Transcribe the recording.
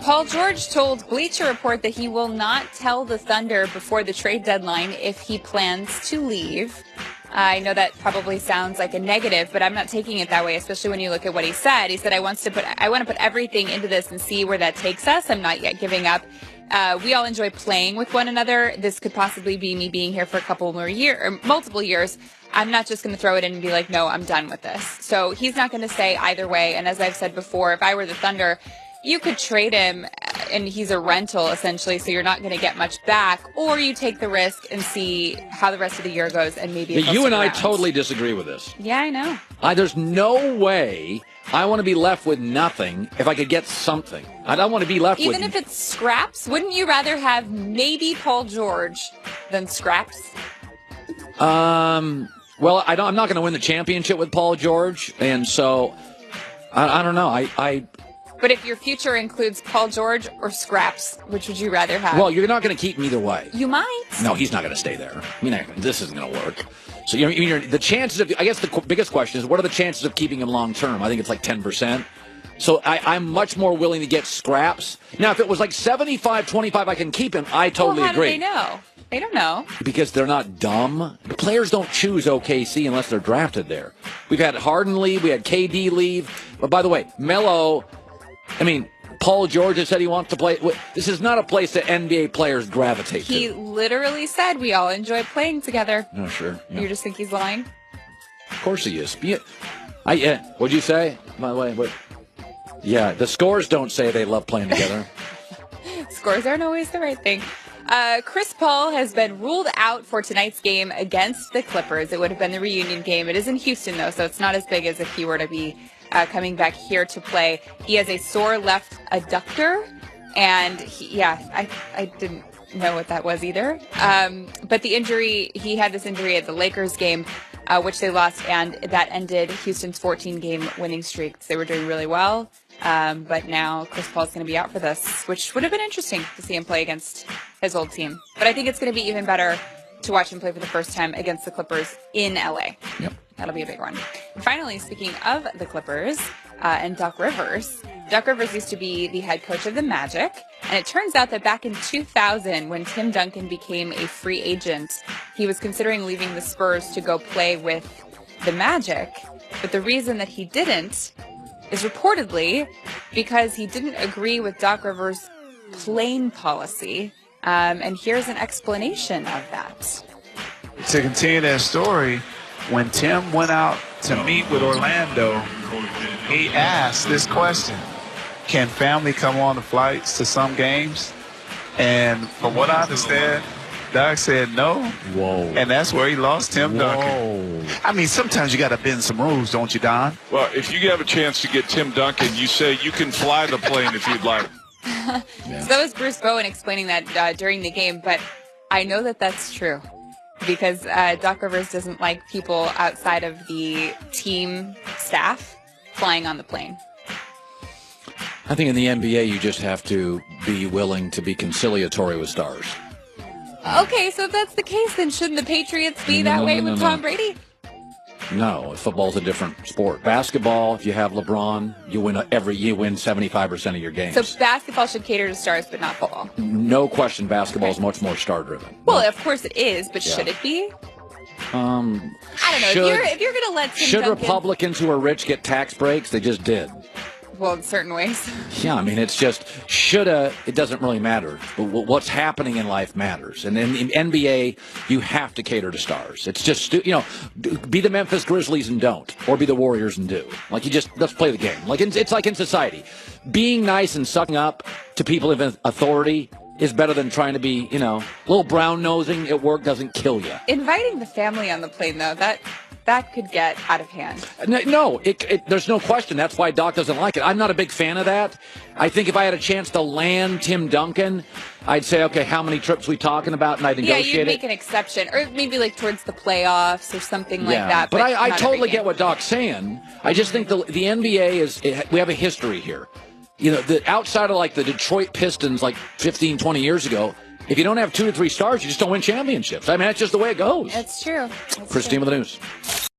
Paul George told Bleacher Report that he will not tell the Thunder before the trade deadline if he plans to leave. I know that probably sounds like a negative, but I'm not taking it that way, especially when you look at what he said. He said, I want to put everything into this and see where that takes us. I'm not yet giving up. We all enjoy playing with one another. This could possibly be me being here for a couple more years or multiple years. I'm not just going to throw it in and be like, no, I'm done with this. So he's not going to say either way. And as I've said before, if I were the Thunder, you could trade him and he's a rental essentially, so you're not going to get much back, or you take the risk and see how the rest of the year goes and maybe you and I totally disagree with this. Yeah, I know. There's no way I want to be left with nothing if I could get something. I don't want to be left with... Even if it's scraps? Wouldn't you rather have maybe Paul George than scraps? Well, I'm not going to win the championship with Paul George, and so I don't know. But if your future includes Paul George or scraps, which would you rather have? Well, you're not going to keep him either way. You might. No, he's not going to stay there. I mean, this isn't going to work. So the chances of, I guess the biggest question is, what are the chances of keeping him long term? I think it's like 10%. So I'm much more willing to get scraps. Now, if it was like 75-25, I can keep him. I totally agree. How do they know? They don't know. Because they're not dumb. The players don't choose OKC unless they're drafted there. We've had Harden leave. We had KD leave. But by the way, Melo... Paul George has said he wants to play. This is not a place that NBA players gravitate to. He literally said we all enjoy playing together. Oh, sure. Yeah. You just think he's lying? Of course he is. What'd you say, by the way? Yeah, the scores don't say they love playing together. Scores aren't always the right thing. Chris Paul has been ruled out for tonight's game against the Clippers. It would have been the reunion game. It is in Houston, though, so it's not as big as if he were to be coming back here to play. He has a sore left adductor, and I didn't know what that was either. But the injury, he had this injury at the Lakers game, which they lost, and that ended Houston's 14-game winning streak. They were doing really well, but now Chris Paul's going to be out for this, which would have been interesting to see him play against his old team. But I think it's going to be even better to watch him play for the first time against the Clippers in LA. Yep. That'll be a big one. And finally, speaking of the Clippers and Doc Rivers used to be the head coach of the Magic. And it turns out that back in 2000, when Tim Duncan became a free agent, he was considering leaving the Spurs to go play with the Magic. But the reason that he didn't is reportedly because he didn't agree with Doc Rivers' plane policy. And here's an explanation of that. To continue that story, when Tim went out to meet with Orlando, he asked this question: can family come on the flights to some games? And from what I understand, Doc said no. Whoa. And that's where he lost Tim Duncan. Sometimes you got to bend some rules, don't you, Don? Well, if you have a chance to get Tim Duncan, you say you can fly the plane if you'd like. Yeah. So that was Bruce Bowen explaining that during the game, but I know that that's true because Doc Rivers doesn't like people outside of the team staff flying on the plane. I think in the NBA you just have to be willing to be conciliatory with stars. Okay, so if that's the case, then shouldn't the Patriots be that way with Tom Brady? No, football's a different sport. Basketball, if you have LeBron, you win 75% of your games. So basketball should cater to stars, but not football. No question, basketball is much more star-driven. Well, of course it is, but should it be? I don't know. If you're going to let Tim Duncan... Republicans who are rich get tax breaks? They just did. Well, in certain ways. Yeah, it's just shoulda. It doesn't really matter. But what's happening in life matters. And in the NBA, you have to cater to stars. It's just, be the Memphis Grizzlies and don't, or be the Warriors and do. Let's play the game. It's like in society. Being nice and sucking up to people in authority is better than trying to be, a little brown-nosing at work doesn't kill you. Inviting the family on the plane, though, that could get out of hand. No, there's no question. That's why Doc doesn't like it. I'm not a big fan of that. I think if I had a chance to land Tim Duncan, I'd say, okay, how many trips we talking about, and I'd negotiate it. Yeah, you'd make an exception, or maybe towards the playoffs or something like that. But I totally get what Doc's saying. I just think the NBA we have a history here. Outside of the Detroit Pistons 15, 20 years ago, if you don't have 2 to 3 stars, you just don't win championships. That's just the way it goes. That's true. Christine with the news.